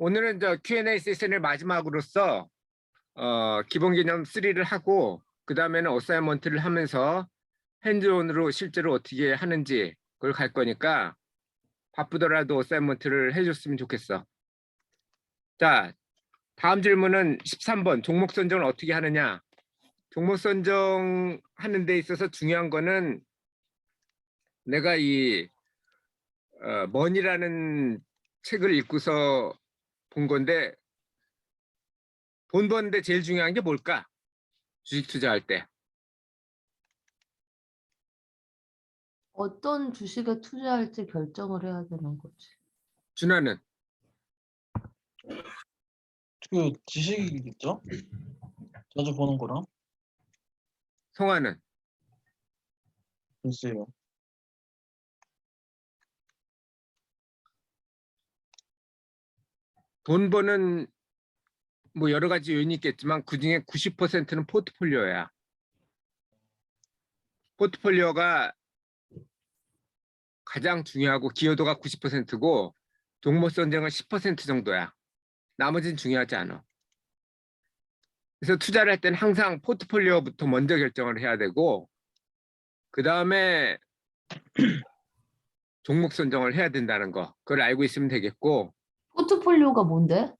오늘은 저 Q&A 세션의 마지막으로서 기본 개념 3를 하고 그 다음에는 어사이먼트를 하면서 핸즈온으로 실제로 어떻게 하는지 그걸 갈 거니까 바쁘더라도 어사이먼트를 해줬으면 좋겠어. 자, 다음 질문은 13번 종목 선정을 어떻게 하느냐. 종목 선정하는 데 있어서 중요한 거는 내가 이 머니라는 책을 읽고서 본 건데 돈 버는데 제일 중요한 게 뭘까? 주식 투자할 때. 어떤 주식에 투자할지 결정을 해야 되는 거지. 준하는 그 지식이겠죠? 자주 보는 거랑 성화는 글쎄요. 돈 버는 뭐 여러 가지 요인이 있겠지만 그중에 90%는 포트폴리오야. 포트폴리오가 가장 중요하고 기여도가 90%고 종목 선정은 10% 정도야. 나머지는 중요하지 않아. 그래서 투자를 할 때는 항상 포트폴리오부터 먼저 결정을 해야 되고 그 다음에 종목 선정을 해야 된다는 거. 그걸 알고 있으면 되겠고 포트폴리오가 뭔데?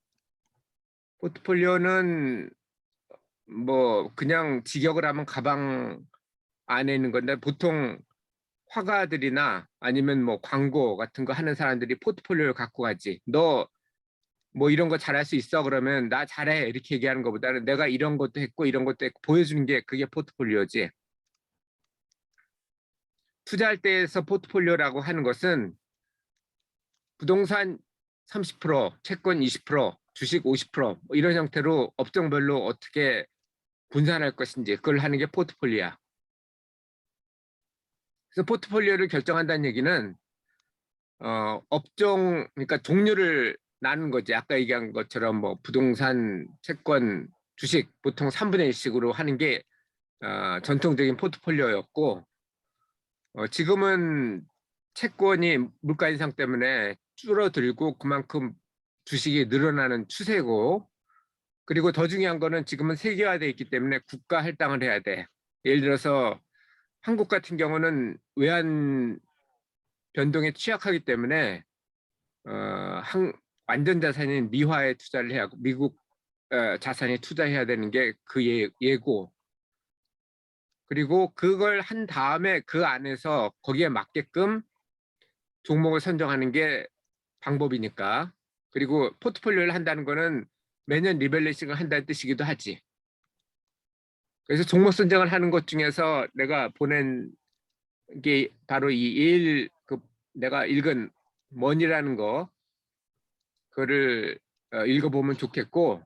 포트폴리오는 뭐 그냥 직역을 하면 가방 안에 있는 건데 보통 화가들이나 아니면 뭐 광고 같은 거 하는 사람들이 포트폴리오를 갖고 가지. 너 뭐 이런 거 잘할 수 있어? 그러면 나 잘해 이렇게 얘기하는 것보다는 내가 이런 것도 했고 이런 것도 했고 보여주는 게 그게 포트폴리오지. 투자할 때에서 포트폴리오라고 하는 것은 부동산 30%, 채권 20%, 주식 50%뭐 이런 형태로 업종별로 어떻게 분산할 것인지 그걸 하는 게 포트폴리오야. 그래서 포트폴리오를 결정한다는 얘기는 업종 그러니까 종류를 나눈 거지. 아까 얘기한 것처럼 뭐 부동산, 채권, 주식 보통 3분의 1씩으로 하는 게 전통적인 포트폴리오였고 지금은 채권이 물가 인상 때문에 줄어들고 그만큼 주식이 늘어나는 추세고 그리고 더 중요한 거는 지금은 세계화돼 있기 때문에 국가 할당을 해야 돼. 예를 들어서 한국 같은 경우는 외환 변동에 취약하기 때문에 완전 자산인 미화에 투자를 해야 하고 미국 자산에 투자해야 되는 게 그 예고. 그리고 그걸 한 다음에 그 안에서 거기에 맞게끔 종목을 선정하는 게 방법이니까. 그리고 포트폴리오를 한다는 거는 매년 리밸런싱을 한다는 뜻이기도 하지. 그래서 종목 선정을 하는 것 중에서 내가 보낸 게 바로 이 내가 읽은 머니라는 거 그거를 읽어보면 좋겠고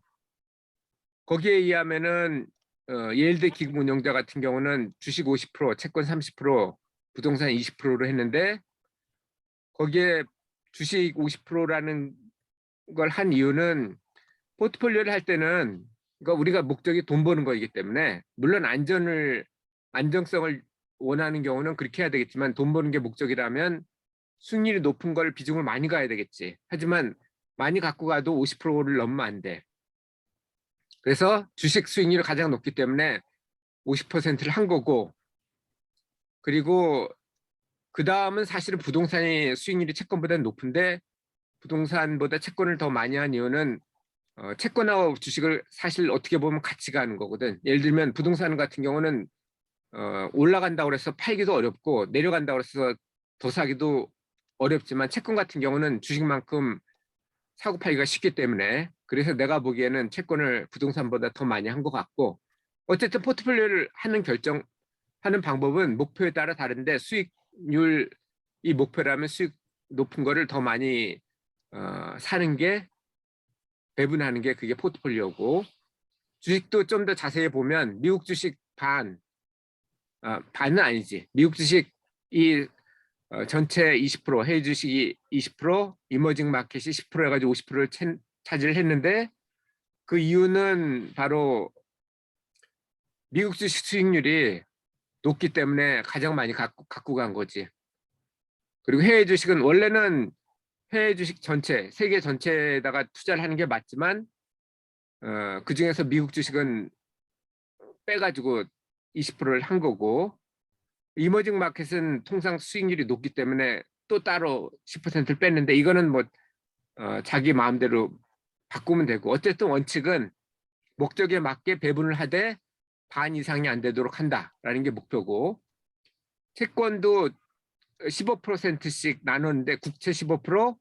거기에 의하면은 예일드 기금 운용자 같은 경우는 주식 50%, 채권 30%, 부동산 20%로 했는데 거기에 주식 50%라는 걸 한 이유는 포트폴리오를 할 때는 그러니까 우리가 목적이 돈 버는 거이기 때문에 물론 안정성을 원하는 경우는 그렇게 해야 되겠지만 돈 버는 게 목적이라면 수익률이 높은 걸 비중을 많이 가야 되겠지. 하지만 많이 갖고 가도 50%를 넘으면 안 돼. 그래서 주식 수익률이 가장 높기 때문에 50%를 한 거고 그리고 그 다음은 사실은 부동산이 수익률이 채권보다는 높은데 부동산보다 채권을 더 많이 한 이유는 채권하고 주식을 사실 어떻게 보면 같이 가는 거거든. 예를 들면 부동산 같은 경우는 올라간다고 해서 팔기도 어렵고 내려간다고 해서 더 사기도 어렵지만 채권 같은 경우는 주식만큼 사고 팔기가 쉽기 때문에 그래서 내가 보기에는 채권을 부동산보다 더 많이 한 것 같고 어쨌든 포트폴리오를 결정하는 방법은 목표에 따라 다른데 수익률이 목표라면 수익 높은 거를 더 많이 사는 게 배분하는 게 그게 포트폴리오고 주식도 좀 더 자세히 보면 미국 주식 반은 아니지. 미국 주식이 전체 20%, 해외 주식이 20%, 이머징 마켓이 10% 해가지고 50%를 차지를 했는데 그 이유는 바로 미국 주식 수익률이 높기 때문에 가장 많이 갖고 간 거지. 그리고 해외 주식은 원래는 해외 주식 전체, 세계 전체에다가 투자를 하는 게 맞지만 그 중에서 미국 주식은 빼가지고 20%를 한 거고 이머징 마켓은 통상 수익률이 높기 때문에 또 따로 10%를 뺐는데 이거는 뭐 자기 마음대로 바꾸면 되고 어쨌든 원칙은 목적에 맞게 배분을 하되 반 이상이 안 되도록 한다라는 게 목표고 채권도 15%씩 나눴는데 국채 15%,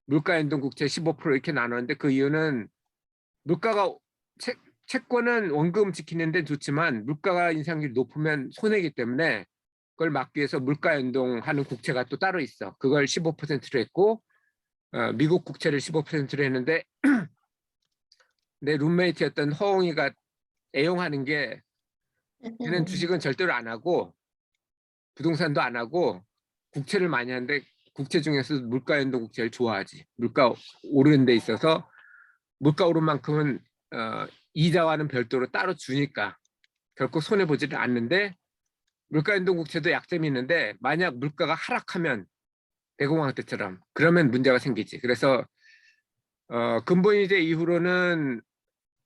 물가연동 국채 15% 이렇게 나눴는데 그 이유는 물가가 채권은 원금 지키는 데 좋지만 물가가 인상률이 높으면 손해이기 때문에 그걸 막기 위해서 물가연동하는 국채가 또 따로 있어. 그걸 15%로 했고 미국 국채를 15%로 했는데 내 룸메이트였던 허웅이가 애용하는 게 걔는 주식은 절대로 안 하고 부동산도 안 하고 국채를 많이 하는데 국채 중에서 물가연동 국채를 좋아하지. 물가 오르는 데 있어서 물가 오른 만큼은 이자와는 별도로 따로 주니까 결코 손해보지를 않는데 물가연동 국채도 약점이 있는데 만약 물가가 하락하면 대공황 때처럼 그러면 문제가 생기지. 그래서 근본이제 이후로는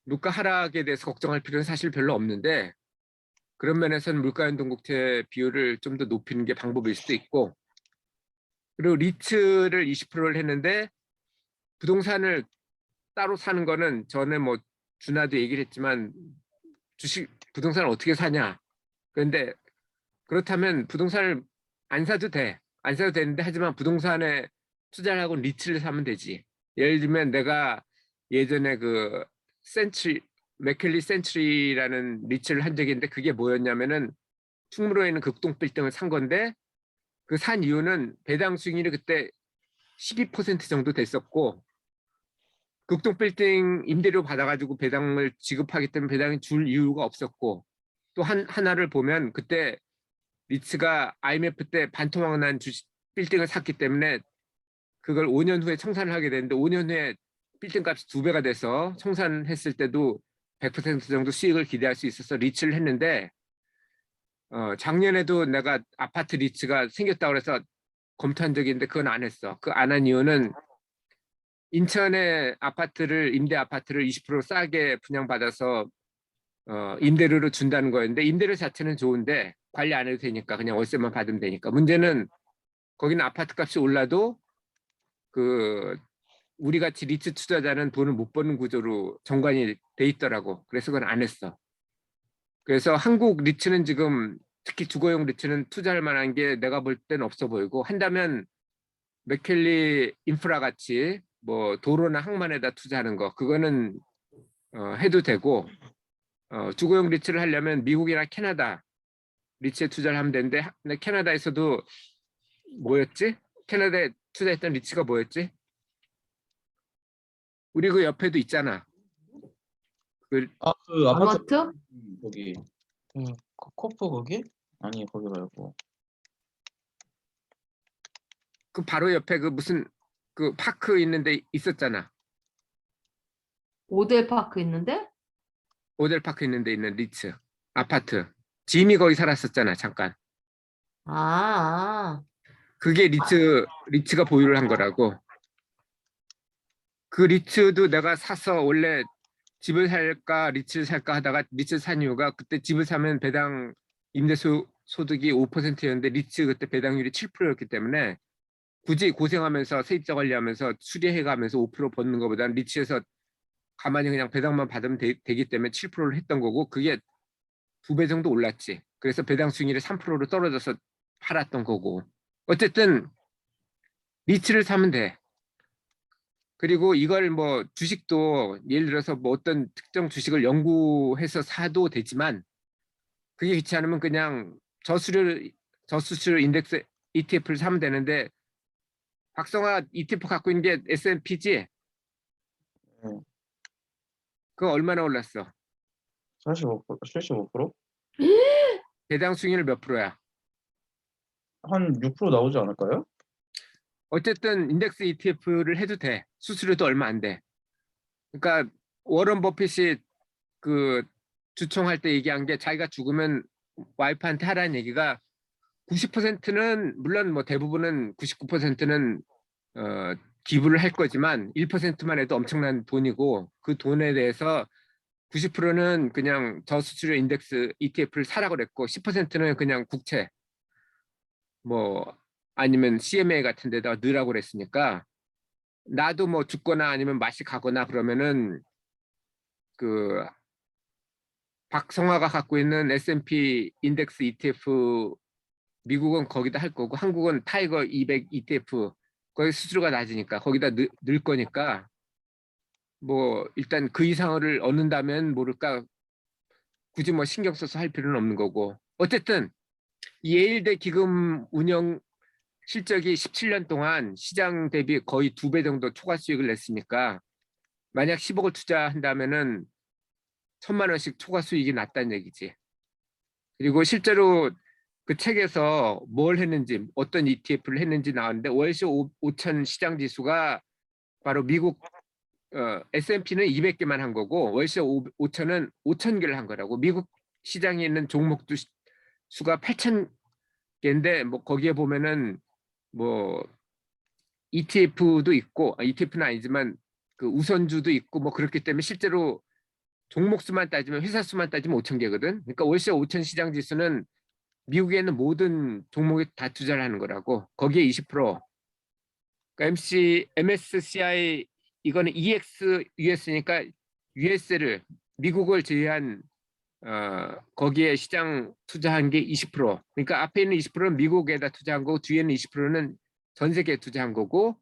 물가 하락에 대해서 걱정할 필요는 사실 별로 없는데 그런 면에서는 물가연동 국채 비율을 좀 더 높이는 게 방법일 수도 있고 그리고 리츠를 20%를 했는데 부동산을 따로 사는 거는 전에 뭐 준하도 얘기를 했지만 주식 부동산을 어떻게 사냐 그런데 그렇다면 부동산을 안 사도 돼. 안 사도 되는데 하지만 부동산에 투자를 하고 리츠를 사면 되지. 예를 들면 내가 예전에 그 센츄리 맥켈리 센츄리라는 리츠를 한 적이 있는데 그게 뭐였냐면은 충무로에 있는 극동 빌딩을 산 건데 그 산 이유는 배당 수익률이 그때 12% 정도 됐었고 극동 빌딩 임대료 받아가지고 배당을 지급하기 때문에 배당을 줄 이유가 없었고 또 하나를 보면 그때 리츠가 IMF 때 반토막 난 빌딩을 샀기 때문에 그걸 5년 후에 청산을 하게 되는데 5년 후에 빌딩 값이 2배가 돼서 청산했을 때도 100% 정도 수익을 기대할 수 있어서 리츠를 했는데 작년에도 내가 아파트 리츠가 생겼다고 해서 검토한 적이 있는데 그건 안 했어. 그 안 한 이유는 인천에 임대 아파트를 20% 싸게 분양받아서 임대료로 준다는 거였는데 임대료 자체는 좋은데 관리 안 해도 되니까 그냥 월세만 받으면 되니까 문제는 거기는 아파트 값이 올라도 그 우리 같이 리츠 투자자는 돈을 못 버는 구조로 정관이 돼 있더라고. 그래서 그건 안 했어. 그래서 한국 리츠는 지금 특히 주거용 리츠는 투자할 만한 게 내가 볼 때는 없어 보이고 한다면 맥켈리 인프라 같이 뭐 도로나 항만에다 투자하는 거 그거는 해도 되고 주거용 리츠를 하려면 미국이나 캐나다 리츠에 투자를 하면 되는데 근데 캐나다에서도 뭐였지? 캐나다에 투자했던 리츠가 뭐였지? 우리 그 옆에도 있잖아. 그 그 아파트 아마트? 거기 그 코프 거기? 아니 거기 말고 바로 옆에 그 무슨 그 파크 있는데 있었잖아. 모델파크 있는데? 오델 파크 있는데 있는 리츠 아파트. 짐이 거기 살았었잖아 잠깐. 아, 그게 리츠가 보유를 한 거라고. 그 리츠도 내가 사서 원래 집을 살까 리츠를 살까 하다가 리츠 산 이유가 그때 집을 사면 배당 임대소 소득이 5%였는데 리츠 그때 배당률이 7%였기 때문에 굳이 고생하면서 세입자 관리하면서 수리해가면서 5% 버는 것보다는 리츠에서 가만히 그냥 배당만 받으면 되기 때문에 7%를 했던 거고 그게 2배 정도 올랐지. 그래서 배당 수익률이 3%로 떨어져서 팔았던 거고. 어쨌든 리츠를 사면 돼. 그리고 이걸 뭐 주식도 예를 들어서 뭐 어떤 특정 주식을 연구해서 사도 되지만 그게 귀찮으면 그냥 저수출 인덱스 ETF를 사면 되는데 박성아 ETF 갖고 있는 게 S&P지? 네. 그거 얼마나 올랐어? 45%, 75%? 배당 수익률 몇 프로야? 한 6% 나오지 않을까요? 어쨌든 인덱스 ETF를 해도 돼. 수수료도 얼마 안 돼. 그러니까 워런 버핏이 그 주총할 때 얘기한 게 자기가 죽으면 와이프한테 하라는 얘기가 90%는 물론 뭐 대부분은 99%는 기부를 할 거지만 1%만 해도 엄청난 돈이고 그 돈에 대해서 90%는 그냥 저수수료 인덱스 ETF를 사라고 그랬고 10%는 그냥 국채 뭐 아니면 CMA 같은 데다가 넣으라고 그랬으니까 나도 뭐 죽거나 아니면 맛이 가거나 그러면은 그 박성화가 갖고 있는 S&P 인덱스 ETF 미국은 거기다 할 거고 한국은 타이거 200 ETF 거기 수수료가 낮으니까 거기다 넣을 거니까 뭐 일단 그 이상을 얻는다면 모를까 굳이 뭐 신경 써서 할 필요는 없는 거고 어쨌든 예일대 기금 운영 실적이 17년 동안 시장 대비 거의 2배 정도 초과 수익을 냈으니까 만약 10억을 투자한다면은 1,000만 원씩 초과 수익이 났다는 얘기지. 그리고 실제로 그 책에서 뭘 했는지 어떤 ETF를 했는지 나왔는데 월시 5천 시장 지수가 바로 미국 S&P는 200개만 한 거고 월시 5천은 5,000개를 한 거라고. 미국 시장에 있는 종목도 수가 8,000개인데 뭐 거기에 보면은 뭐 ETF도 있고 ETF는 아니지만 그 우선주도 있고 뭐 그렇기 때문에 실제로 종목 수만 따지면 회사 수만 따지면 5,000개거든. 그러니까 월시 5천 시장 지수는 미국에 있는 모든 종목에 다 투자를 하는 거라고. 거기에 20%. 그러니까 MSCI 이거는 EX/US니까 US를 미국을 제외한 거기에 시장 투자한 게 20%. 그러니까 앞에 있는 20%는 미국에다 투자한 거고 뒤에는 20%는 전 세계에 투자한 거고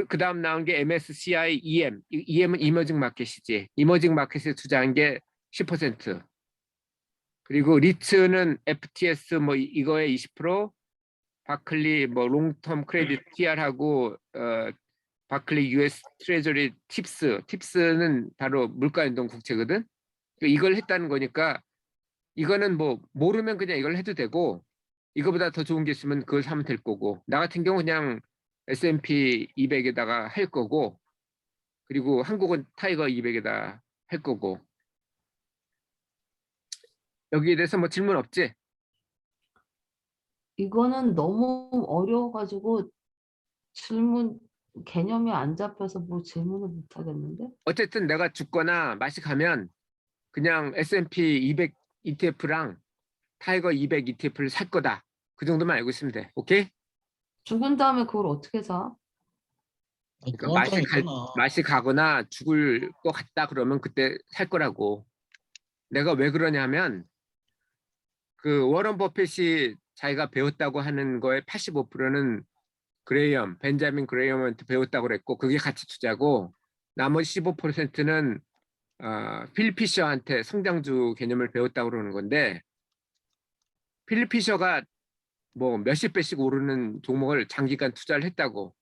그 다음 나온 게 MSCI EM. EM은 이머징 마켓이지. 이머징 마켓에 투자한 게 10%. 그리고 리츠는 FTS 뭐 이거에 20%, 바클리 뭐 롱텀 크레딧 TR하고 바클리 US 트레저리 팁스는 바로 물가연동 국채거든. 이걸 했다는 거니까 이거는 뭐 모르면 그냥 이걸 해도 되고 이거보다 더 좋은 게 있으면 그걸 사면 될 거고 나 같은 경우 그냥 S&P 200에다가 할 거고 그리고 한국은 타이거 200에다 할 거고 여기에 대해서 뭐 질문 없지? 이거는 너무 어려워가지고 질문 개념이 안 잡혀서 뭐 질문을 못 하겠는데? 어쨌든 내가 죽거나 맛이 가면 그냥 S&P 200 ETF랑 타이거 200 ETF를 살 거다. 그 정도만 알고 있으면 돼. 오케이? 죽은 다음에 그걸 어떻게 사? 아니, 그러니까 보안장 있잖아. 맛이 가거나 죽을 것 같다 그러면 그때 살 거라고. 내가 왜 그러냐면 그 워런 버핏이 자기가 배웠다고 하는 거에 85%는 벤자민 그레이엄한테 배웠다고 그랬고 그게 가치 투자고 나머지 15%는 필 피셔한테 성장주 개념을 배웠다고 그러는 건데 필 피셔가 뭐 몇십 배씩 오르는 종목을 장기간 투자를 했다고.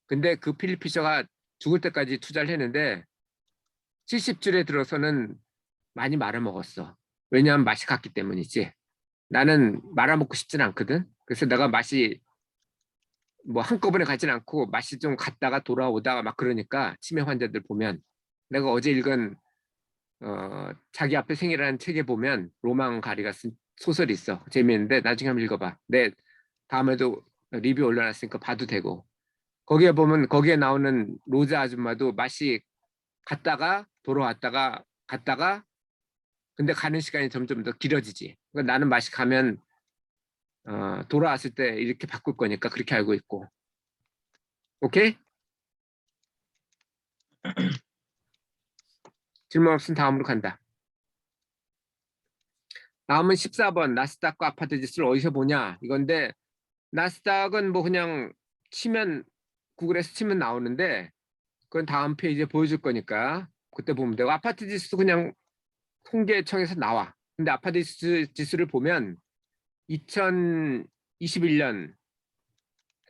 근데 그 필 피셔가 죽을 때까지 투자를 했는데 70줄에 들어서는 많이 말아먹었어. 왜냐하면 맛이 갔기 때문이지. 나는 말아먹고 싶진 않거든. 그래서 내가 맛이 뭐 한꺼번에 가진 않고 맛이 좀 갔다가 돌아오다가 막 그러니까 치매 환자들 보면 내가 어제 읽은 자기 앞에 생이라는 책에 보면 로망 가리가 쓴 소설이 있어. 재미있는데 나중에 한번 읽어봐. 내 다음에도 리뷰 올려놨으니까 봐도 되고 거기에 보면 거기에 나오는 로자 아줌마도 맛이 갔다가 돌아왔다가 갔다가 근데 가는 시간이 점점 더 길어지지. 그러니까 나는 맛이 가면 돌아왔을 때 이렇게 바꿀 거니까 그렇게 알고 있고. 오케이? 질문 없으면 다음으로 간다. 다음은 14번 나스닥과 아파트 지수를 어디서 보냐 이건데 나스닥은 뭐 그냥 치면 구글에서 치면 나오는데 그건 다음 페이지에 보여줄 거니까 그때 보면 되고 아파트 지수도 그냥 통계청에서 나와. 근데 아파트 지수를 보면 2021년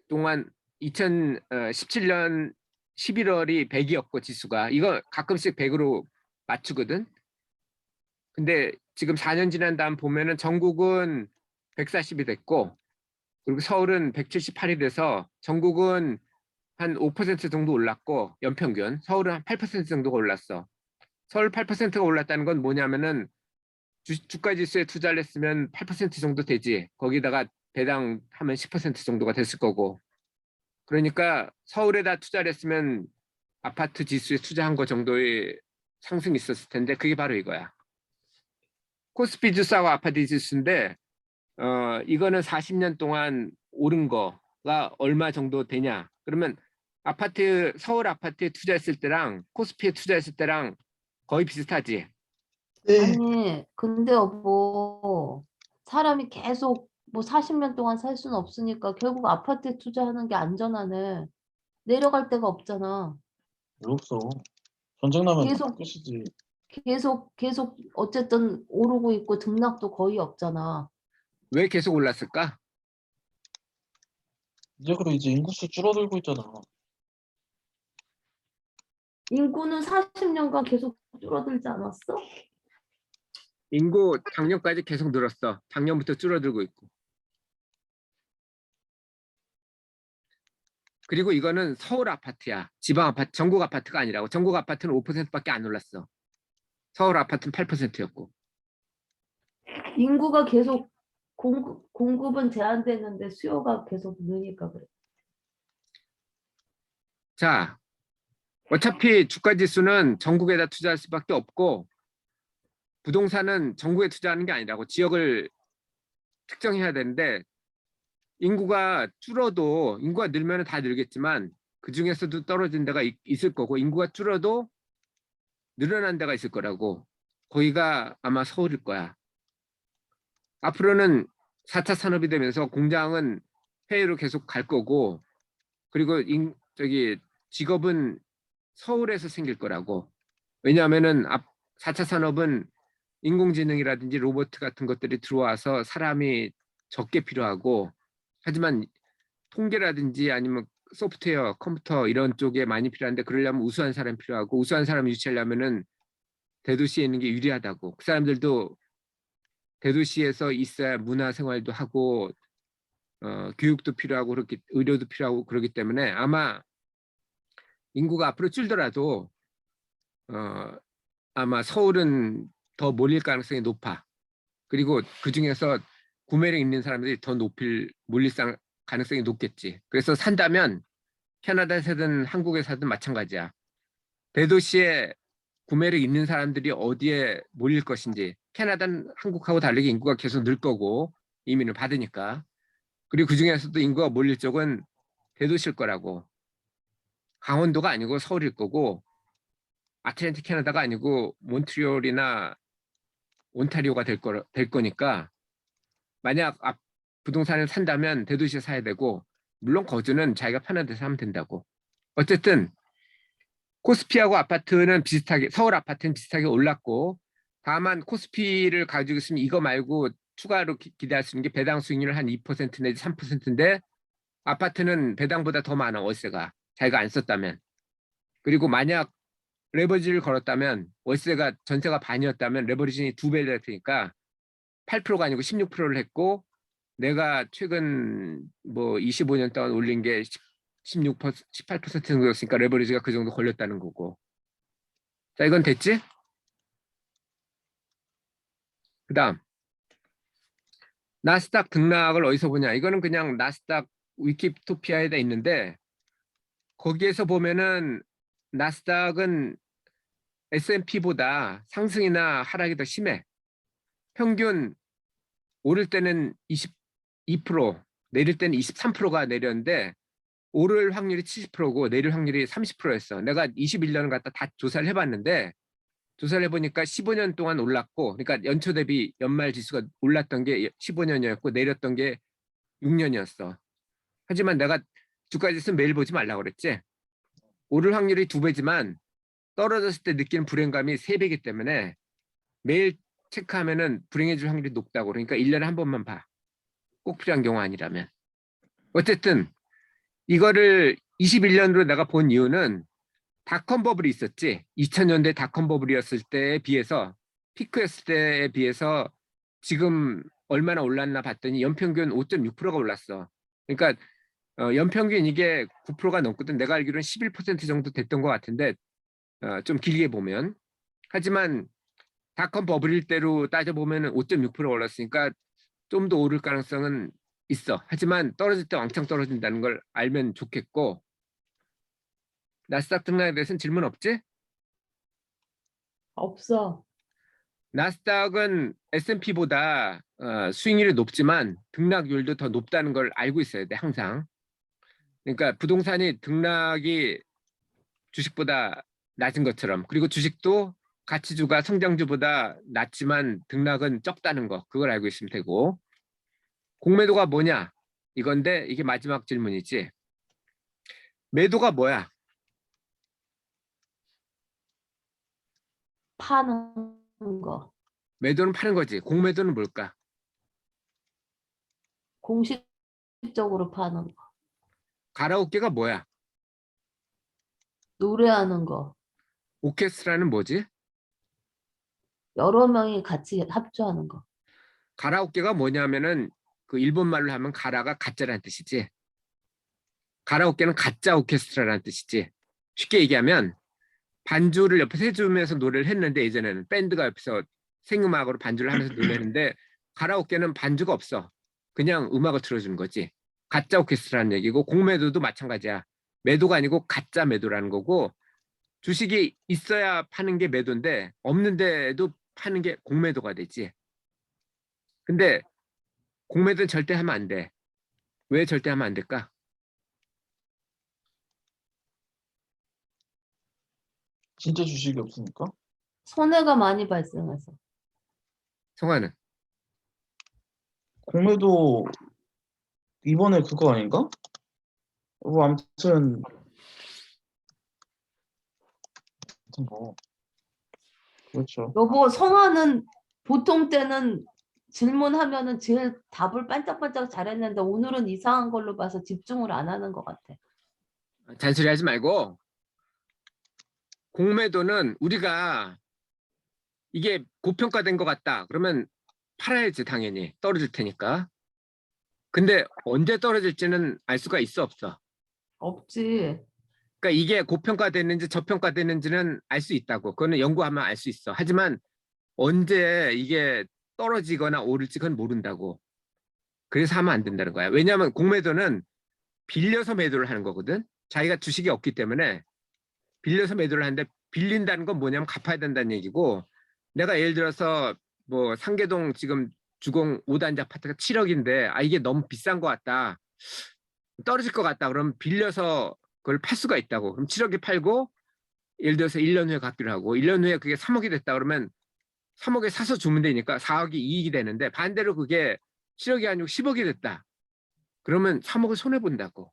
동안 2017년 11월이 100이었고 지수가 이거 가끔씩 100으로 맞추거든. 근데 지금 4년 지난 다음 보면은 전국은 140이 됐고 그리고 서울은 178이 돼서 전국은 한 5% 정도 올랐고 연평균 서울은 한 8% 정도가 올랐어. 서울 8%가 올랐다는 건 뭐냐면은 주가 지수에 투자를 했으면 8% 정도 되지. 거기다가 배당 하면 10% 정도가 됐을 거고. 그러니까 서울에다 투자를 했으면 아파트 지수에 투자한 거 정도의 상승이 있었을 텐데 그게 바로 이거야. 코스피 지수하고 아파트 지수인데 이거는 40년 동안 오른 거가 얼마 정도 되냐. 그러면 서울 아파트에 투자했을 때랑 코스피에 투자했을 때랑 거의 비슷하지. 네. 아니, 근데 여보, 사람이 계속 뭐 40년 동안 살 수는 없으니까 결국 아파트에 투자하는 게 안전하네. 내려갈 데가 없잖아. 왜 없어? 전쟁 나면 계속 끝이지. 계속 어쨌든 오르고 있고 등락도 거의 없잖아. 왜 계속 올랐을까? 이제 그리고 이제 인구수 줄어들고 있잖아. 인구는 40년간 계속 줄어들지 않았어? 인구 작년까지 계속 늘었어. 작년부터 줄어들고 있고. 그리고 이거는 서울 아파트야. 지방 아파트, 전국 아파트가 아니라고. 전국 아파트는 5%밖에 안 올랐어. 서울 아파트는 8%였고. 인구가 계속 공급은 제한되는데 수요가 계속 느니까 그래. 자, 어차피 주가 지수는 전국에다 투자할 수밖에 없고 부동산은 전국에 투자하는 게 아니라고. 지역을 특정해야 되는데 인구가 줄어도 인구가 늘면 다 늘겠지만 그 중에서도 떨어진 데가 있을 거고 인구가 줄어도 늘어난 데가 있을 거라고. 거기가 아마 서울일 거야. 앞으로는 4차 산업이 되면서 공장은 해외로 계속 갈 거고 그리고 직업은 서울에서 생길 거라고. 왜냐하면은 4차 산업은 인공지능이라든지 로봇 같은 것들이 들어와서 사람이 적게 필요하고 하지만 통계라든지 아니면 소프트웨어, 컴퓨터 이런 쪽에 많이 필요한데 그러려면 우수한 사람이 필요하고 우수한 사람을 유치하려면은 대도시에 있는 게 유리하다고. 그 사람들도 대도시에서 있어야 문화 생활도 하고 교육도 필요하고 그렇게 의료도 필요하고 그렇기 때문에 아마 인구가 앞으로 줄더라도 아마 서울은 더 몰릴 가능성이 높아. 그리고 그 중에서 구매력 있는 사람들이 더 몰릴 가능성이 높겠지. 그래서 산다면 캐나다에 사든 한국에 사든 마찬가지야. 대도시에 구매력 있는 사람들이 어디에 몰릴 것인지. 캐나다는 한국하고 다르게 인구가 계속 늘 거고 이민을 받으니까. 그리고 그 중에서도 인구가 몰릴 쪽은 대도시일 거라고. 강원도가 아니고 서울일 거고 아틀랜틱 캐나다가 아니고 몬트리올이나 온타리오가 될 거니까 만약 부동산을 산다면 대도시에 사야 되고 물론 거주는 자기가 편한 데서 하면 된다고. 어쨌든 코스피하고 아파트는 비슷하게 서울 아파트는 비슷하게 올랐고 다만 코스피를 가지고 있으면 이거 말고 추가로 기대할 수 있는 게 배당 수익률 한 2% 내지 3%인데 아파트는 배당보다 더 많아 월세가 자기가 안 썼다면. 그리고 만약 레버리지를 걸었다면 월세가 전세가 반이었다면 레버리지는 2배를 될 테니까 8%가 아니고 16%를 했고 내가 최근 뭐 25년 동안 올린 게 16%, 18% 정도였으니까 레버리지가 그 정도 걸렸다는 거고. 자, 이건 됐지? 그 다음 나스닥 등락을 어디서 보냐. 이거는 그냥 나스닥 위키토피아에다 있는데 거기에서 보면은 나스닥은 S&P보다 상승이나 하락이 더 심해. 평균 오를 때는 22%, 내릴 때는 23%가 내렸는데 오를 확률이 70%고 내릴 확률이 30%였어. 내가 21년을 갖다 다 조사를 해봤는데 조사를 해보니까 15년 동안 올랐고 그러니까 연초 대비 연말 지수가 올랐던 게 15년이었고 내렸던 게 6년이었어. 하지만 내가 주가 지수 매일 보지 말라고 그랬지. 오를 확률이 2배지만 떨어졌을 때 느끼는 불행감이 3배이기 때문에 매일 체크하면은 불행해질 확률이 높다고. 그러니까 1년에 한 번만 봐. 꼭 필요한 경우 아니라면. 어쨌든 이거를 21년으로 내가 본 이유는 닷컴 버블이 있었지. 2000년대 닷컴 버블이었을 때에 비해서 피크였을 때에 비해서 지금 얼마나 올랐나 봤더니 연평균 5.6%가 올랐어. 그러니까 연평균 이게 9%가 넘거든. 내가 알기로는 11% 정도 됐던 것 같은데 좀 길게 보면. 하지만 닷컴 버블일 때로 따져보면 5.6% 올랐으니까 좀 더 오를 가능성은 있어. 하지만 떨어질 때 왕창 떨어진다는 걸 알면 좋겠고, 나스닥 등락에 대해서는 질문 없지? 없어. 나스닥은 S&P보다 수익률이 높지만 등락률도 더 높다는 걸 알고 있어야 돼, 항상. 그러니까 부동산이 등락이 주식보다 낮은 것처럼, 그리고 주식도 가치주가 성장주보다 낮지만 등락은 적다는 거, 그걸 알고 있으면 되고. 공매도가 뭐냐? 이건데 이게 마지막 질문이지. 매도가 뭐야? 파는 거. 매도는 파는 거지. 공매도는 뭘까? 공식적으로 파는 거. 가라오케가 뭐야? 노래하는 거. 오케스트라는 뭐지? 여러 명이 같이 합주하는 거. 가라오케가 뭐냐면은 그 일본 말로 하면 가라가 가짜라는 뜻이지. 가라오케는 가짜 오케스트라라는 뜻이지. 쉽게 얘기하면 반주를 옆에서 해주면서 노래를 했는데, 예전에는 밴드가 옆에서 생음악으로 반주를 하면서 노래를 했는데, 가라오케는 반주가 없어. 그냥 음악을 틀어주는 거지. 가짜 오케스트라는 얘기고, 공매도도 마찬가지야. 매도가 아니고 가짜 매도라는 거고, 주식이 있어야 파는 게 매도인데 없는데도 파는 게 공매도가 되지. 근데 공매도는 절대 하면 안 돼. 왜 절대 하면 안 될까? 진짜 주식이 없으니까. 손해가 많이 발생해서. 성화는 공매도 이번에 그거 아닌가? 뭐 아무튼 뭐 그렇죠. 여보, 성화는 보통 때는 질문하면은 제일 답을 반짝반짝 잘했는데 오늘은 이상한 걸로 봐서 집중을 안 하는 것 같아. 잔소리 하지 말고, 공매도는 우리가 이게 고평가된 것 같다 그러면 팔아야지. 당연히 떨어질 테니까. 근데 언제 떨어질지는 알 수가 있어, 없어? 없지. 그러니까 이게 고평가됐는지 저평가됐는지는 알 수 있다고. 그거는 연구하면 알 수 있어. 하지만 언제 이게 떨어지거나 오를지 그건 모른다고. 그래서 하면 안 된다는 거야. 왜냐하면 공매도는 빌려서 매도를 하는 거거든. 자기가 주식이 없기 때문에 빌려서 매도를 하는데, 빌린다는 건 뭐냐면 갚아야 된다는 얘기고, 내가 예를 들어서 뭐 상계동 지금 주공 5단지 아파트가 7억인데 이게 너무 비싼 것 같다, 떨어질 것 같다, 그러면 빌려서 그걸 팔 수가 있다고. 그럼 7억에 팔고 예를 들어서 1년 후에 갚기로 하고, 1년 후에 그게 3억이 됐다 그러면 3억에 사서 주면 되니까 4억이 이익이 되는데, 반대로 그게 7억이 아니고 10억이 됐다 그러면 3억을 손해본다고.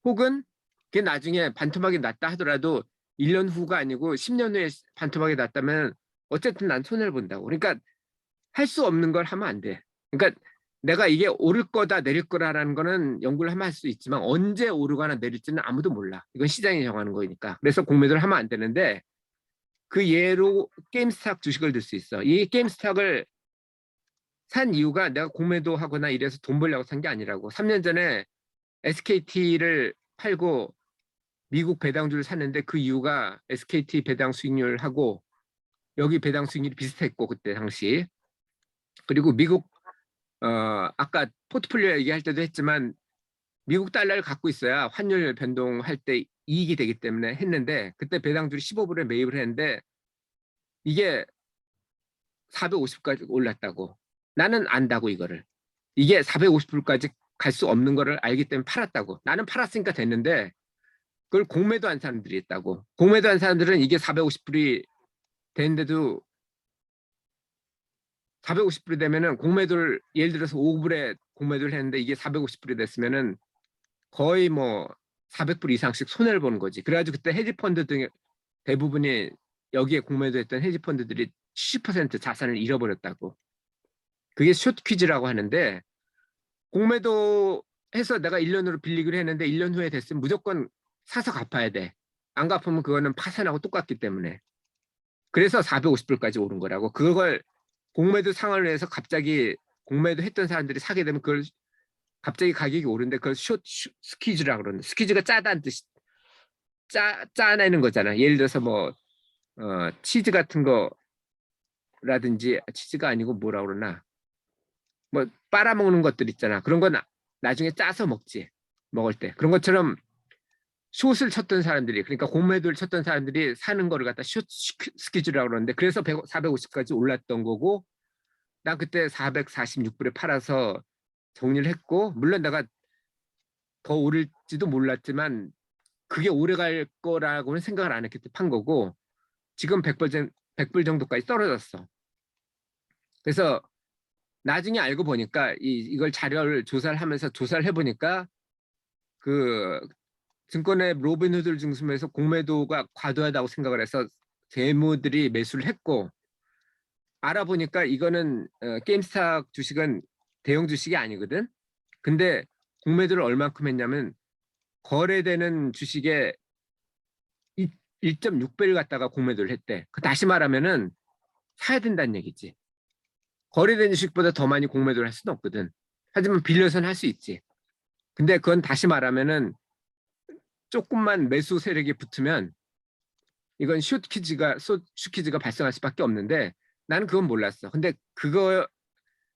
혹은 그게 나중에 반토막이 났다 하더라도 1년 후가 아니고 10년 후에 반토막이 났다면 어쨌든 난 손해를 본다고. 그러니까 할 수 없는 걸 하면 안 돼. 그러니까 내가 이게 오를 거다 내릴 거라는 거는 연구를 하면 할 수 있지만 언제 오르거나 내릴지는 아무도 몰라. 이건 시장이 정하는 거니까. 그래서 공매도를 하면 안 되는데, 그 예로 게임스탁 주식을 들 수 있어. 이 게임스탁을 산 이유가 내가 공매도 하거나 이래서 돈 벌려고 산 게 아니라고. 3년 전에 SKT를 팔고 미국 배당주를 샀는데, 그 이유가 SKT 배당 수익률하고 여기 배당 수익률이 비슷했고 그때 당시. 그리고 미국 아까 포트폴리오 얘기할 때도 했지만 미국 달러를 갖고 있어야 환율 변동할 때 이익이 되기 때문에 했는데, 그때 배당주를 15불에 매입을 했는데 이게 450까지 올랐다고. 나는 안다고 이거를. 이게 450불까지 갈 수 없는 거를 알기 때문에 팔았다고. 나는 팔았으니까 됐는데 그걸 공매도 한 사람들이 있다고. 공매도 한 사람들은 이게 450불이 되는데도, 450불이 되면은 공매도를 예를 들어서 5불에 공매도를 했는데 이게 450불이 됐으면은 거의 뭐 400불 이상씩 손해를 보는 거지. 그래가지고 그때 헤지펀드 등 대부분이 여기에 공매도했던 헤지펀드들이 70% 자산을 잃어버렸다고. 그게 숏 퀴즈라고 하는데, 공매도 해서 내가 1년으로 빌리기로 했는데 1년 후에 됐으면 무조건 사서 갚아야 돼. 안 갚으면 그거는 파산하고 똑같기 때문에. 그래서 450불까지 오른 거라고. 그걸 공매도 상한을 해서 갑자기 공매도 했던 사람들이 사게 되면 그걸 갑자기 가격이 오른데, 그걸 숏 스퀴즈라고 그러는데, 스퀴즈가 짜다는 뜻이, 짜내는 거잖아. 예를 들어서 뭐 치즈 같은 거라든지, 치즈가 아니고 뭐라 그러나, 뭐 빨아먹는 것들 있잖아. 그런 건 나중에 짜서 먹지. 먹을 때. 그런 것처럼 숏을 쳤던 사람들이, 그러니까 공매도를 쳤던 사람들이 사는 거를 갖다 숏 스퀴즈라고 그러는데, 그래서 450까지 올랐던 거고, 난 그때 446불에 팔아서 정리를 했고, 물론 내가 더 오를지도 몰랐지만 그게 오래 갈 거라고는 생각을 안 했기 때문에 판 거고, 지금 100불 정도까지 떨어졌어. 그래서 나중에 알고 보니까 이걸 자료를 조사를 하면서 조사를 해보니까 그 증권의 로빈후드 중심에서 공매도가 과도하다고 생각을 해서 재무들이 매수를 했고, 알아보니까 이거는 게임스탁 주식은 대형 주식이 아니거든. 근데 공매도를 얼만큼 했냐면 거래되는 주식의 1.6배를 갖다가 공매도를 했대. 그 다시 말하면은 사야 된다는 얘기지. 거래되는 주식보다 더 많이 공매도를 할 수는 없거든. 하지만 빌려서는 할 수 있지. 근데 그건 다시 말하면은 조금만 매수 세력이 붙으면 이건 숏퀴즈가 발생할 수밖에 없는데, 나는 그건 몰랐어. 근데 그거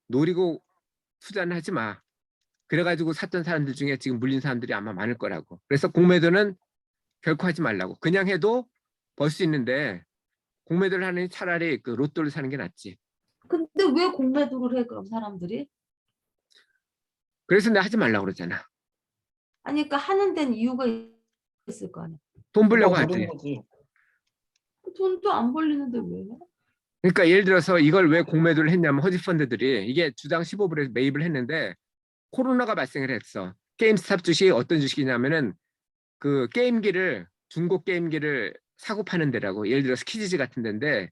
노리고 투자는 하지 마. 그래가지고 샀던 사람들 중에 지금 물린 사람들이 아마 많을 거라고. 그래서 공매도는 결코 하지 말라고. 그냥 해도 벌 수 있는데 공매도를 하느니 차라리 그 로또를 사는 게 낫지. 근데 왜 공매도를 해 그럼 사람들이? 그래서 내가 하지 말라고 그러잖아. 아니 그러니까 하는 데는 이유가 있을 거 아니야. 돈 벌려고 그거 하지. 모르는 거지. 돈도 안 벌리는데 왜 해? 그러니까 예를 들어서 이걸 왜 공매도를 했냐면, 허지펀드들이 이게 주당 15불에 매입을 했는데 코로나가 발생을 했어. 게임스탑 주식이 어떤 주식이냐면은 그 게임기를, 중고 게임기를 사고 파는 데라고. 예를 들어 스키지지 같은 데인데,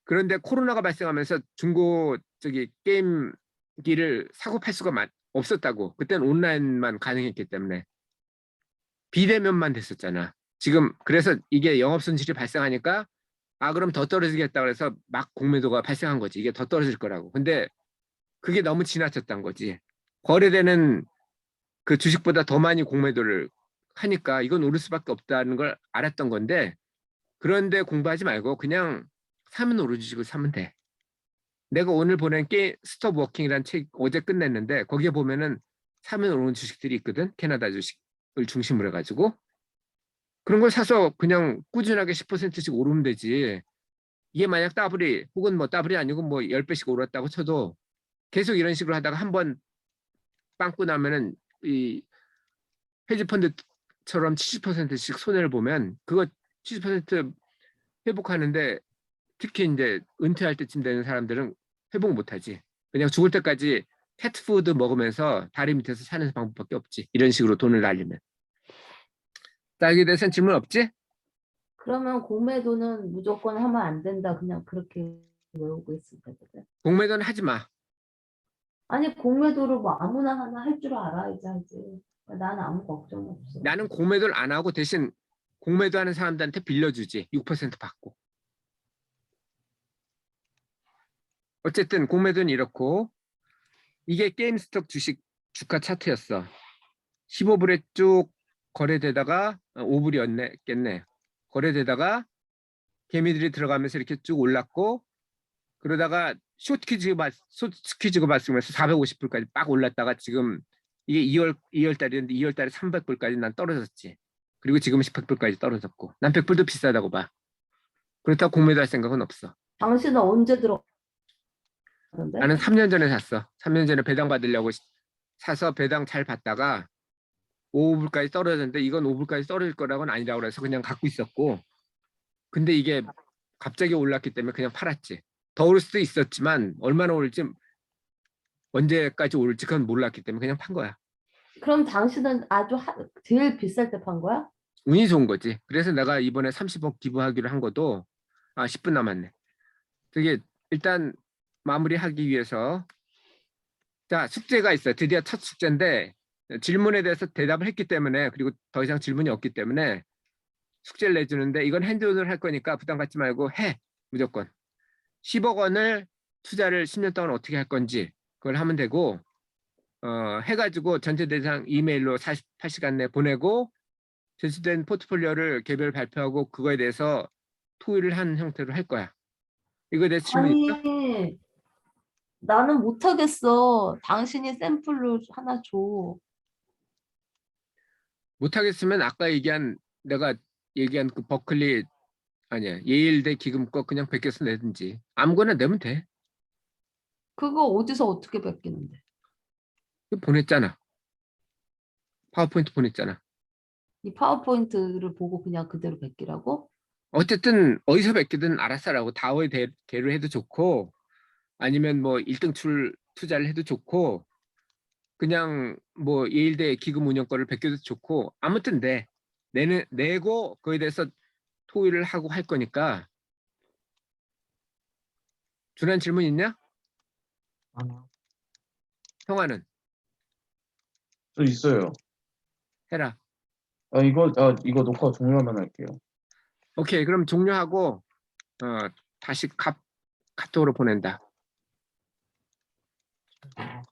그런데 코로나가 발생하면서 중고 게임기를 사고 팔 수가 없었다고. 그때는 온라인만 가능했기 때문에 비대면만 됐었잖아. 지금 그래서 이게 영업 손실이 발생하니까 그럼 더 떨어지겠다 그래서 막 공매도가 발생한 거지. 이게 더 떨어질 거라고. 근데 그게 너무 지나쳤단 거지. 거래되는 그 주식보다 더 많이 공매도를 하니까 이건 오를 수밖에 없다는 걸 알았던 건데, 그런데 공부하지 말고 그냥 사면 오르는 주식을 사면 돼. 내가 오늘 보낸 스톱 워킹이라는 책 어제 끝냈는데, 거기에 보면은 사면 오르는 주식들이 있거든. 캐나다 주식을 중심으로 해가지고 그런 걸 사서 그냥 꾸준하게 10%씩 오르면 되지. 이게 만약 더블이, 혹은 뭐 더블이 아니고 뭐 10배씩 오랐다고 쳐도 계속 이런 식으로 하다가 한번 빵꾸 나면은 이 헤지펀드처럼 70%씩 손해를 보면 그거 70% 회복하는데, 특히 이제 은퇴할 때쯤 되는 사람들은 회복 못하지. 그냥 죽을 때까지 패트푸드 먹으면서 다리 밑에서 사는 방법밖에 없지. 이런 식으로 돈을 날리면. 딸기에 대해서는 질문 없지? 그러면 공매도는 무조건 하면 안 된다. 그냥 그렇게 외우고 있을 거거든. 공매도는 하지 마. 아니 공매도를 뭐 아무나 하나 할 줄 알아야지 하지. 나는 아무 걱정 없어. 나는 공매도를 안 하고 대신 공매도 하는 사람들한테 빌려주지. 6% 받고. 어쨌든 공매도는 이렇고, 이게 게임스톡 주식 주가 차트였어. 15불에 쭉 거래되다가 5불이었겠네. 거래되다가 개미들이 들어가면서 이렇게 쭉 올랐고, 그러다가 숏퀴즈가 발생해서 450불까지 빡 올랐다가 지금 이게 2월 달이었는데 2월 달에 300불까지 난 떨어졌지. 그리고 지금 100불까지 떨어졌고, 난 100불도 비싸다고 봐. 그렇다고 공매도 할 생각은 없어. 당신은 언제 들어갔는데? 나는 3년 전에 샀어. 3년 전에 배당 받으려고 사서 배당 잘 받다가 5불까지 떨어졌는데, 이건 5불까지 떨어질 거라고는 아니라고 그래서 그냥 갖고 있었고, 근데 이게 갑자기 올랐기 때문에 그냥 팔았지. 더 오를 수도 있었지만 얼마나 오를지, 언제까지 오를지 그건 몰랐기 때문에 그냥 판 거야. 그럼 당신은 아주 제일 비쌀 때 판 거야? 운이 좋은 거지. 그래서 내가 이번에 30억 기부하기로 한 것도 10분 남았네. 되게 일단 마무리하기 위해서, 자, 숙제가 있어요. 드디어 첫 숙제인데 질문에 대해서 대답을 했기 때문에, 그리고 더 이상 질문이 없기 때문에 숙제를 내주는데, 이건 핸드온으로 할 거니까 부담 갖지 말고 해. 무조건 10억 원을 투자를 10년 동안 어떻게 할 건지 그걸 하면 되고, 해가지고 전체 대상 이메일로 48시간 내에 보내고, 제출된 포트폴리오를 개별 발표하고 그거에 대해서 토의를 하는 형태로 할 거야. 이거에 대해서 질문 있어? 아니 나는 못하겠어. 당신이 샘플로 하나 줘. 못하겠으면 아까 내가 얘기한 그 버클리 아니야 예일대 기금 거 그냥 베껴서 내든지 아무거나 내면 돼. 그거 어디서 어떻게 베끼는데? 이거 보냈잖아. 파워포인트 보냈잖아. 이 파워포인트를 보고 그냥 그대로 베끼라고? 어쨌든 어디서 베끼든 알아서 하라고. 다오에 대로 해도 좋고 아니면 뭐 1등 투자를 해도 좋고 그냥 뭐 예일대 기금 운영 거를 베껴도 좋고 아무튼 내고 그거에 대해서 토의를 하고 할 거니까. 준한 질문 있냐? 아니요. 형아는 저 있어요. 해라. 이거 녹화 종료하면 할게요. 오케이, 그럼 종료하고 다시 카톡으로 보낸다. 잠깐만.